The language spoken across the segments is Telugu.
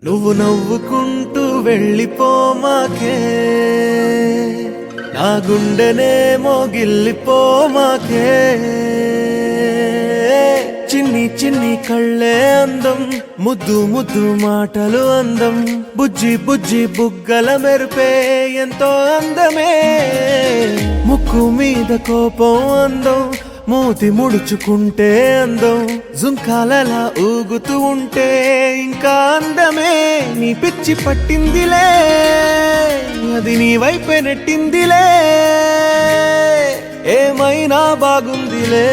నువ్వు నవ్వుకుంటూ వెళ్ళిపోమాకే, నా గుండెనే మోగిల్లిపోమాకే. చిన్ని చిన్ని కళ్ళే అందం, ముద్దు ముద్దు మాటలు అందం, బుజ్జి బుజ్జి బుగ్గల మెరుపే ఎంతో అందమే. ముక్కు మీద కోపం అందం, మూతి ముడుచుకుంటే అందం, జుంకాలలా ఊగుతూ ఉంటే ఇంకా అందమే. నీ పిచ్చి పట్టిందిలే, అది నీ వైపే నెట్టిందిలే. ఏమైనా బాగుందిలే,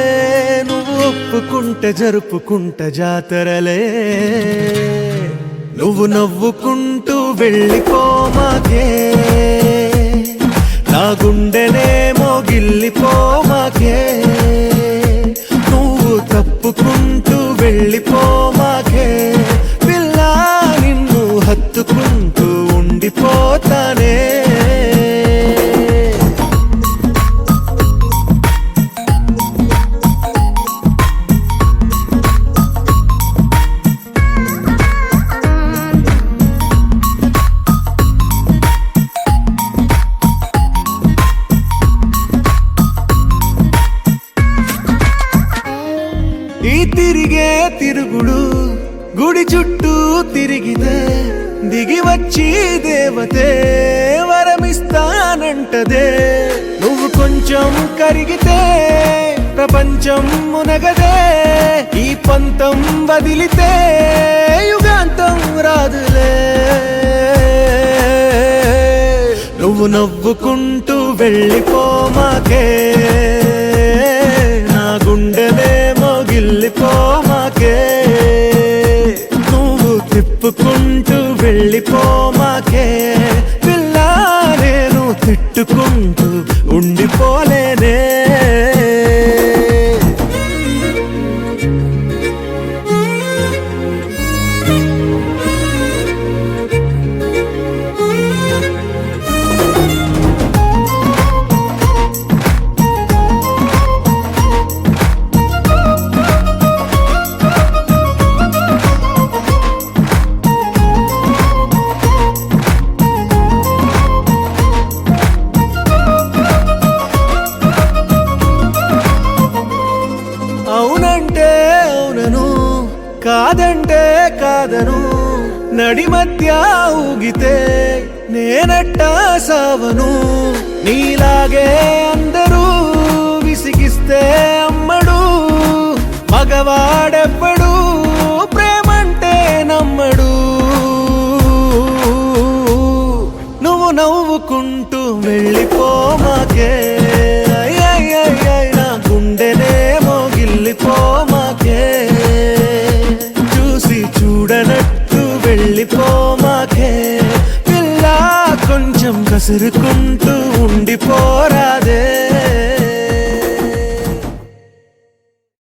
నువ్వు ఒప్పుకుంటే జరుపుకుంటే జాతరలే. నువ్వు నవ్వుకుంటూ వెళ్ళిపోమాకే, నా గుండెనే మోగిల్లిపోమాకే. నువ్వు తప్పుకుంటూ వెళ్ళిపోమాకే, పిల్ల నిన్ను హత్తుకుంటూ ఉండిపోతానే. ఈ తిరిగే తిరుగుడు గుడి చుట్టూ తిరిగితే, దిగి వచ్చి దేవతే వరమిస్తానంటదే. నువ్వు కొంచెం కరిగితే ప్రపంచం మునగదే. ఈ పంతం వదిలితే యుగాంతం రాదులే. నువ్వు నవ్వుకుంటూ వెళ్ళిపోమాకే, నా గుండెనే మోగిల్లిపోమాకే. నువ్వు తిప్పుకుంటూ వెళ్ళిపోమాకే, పిల్ల నేను తిట్టుకుంటూ ఉండిపోలేనే. అవునంటే అవునను, కాదంటే కాదను, నడి మధ్య ఊగితే నేనట్టా సావను. నీలాగే అందరూ విసిగిస్తే అమ్మడు, మగవాడెవ్వడు ప్రేమంటే నమ్మడు. నువ్వు నవ్వుకుంటూ వెళ్ళిపోమాకే, నా గుండెనే మోగిల్లిపోమాకే. చూసి చూడనట్టు వెళ్ళిపోమాకే, పిల్ల కొంచెం కసురుకుంటూ ఉండిపోరాదే.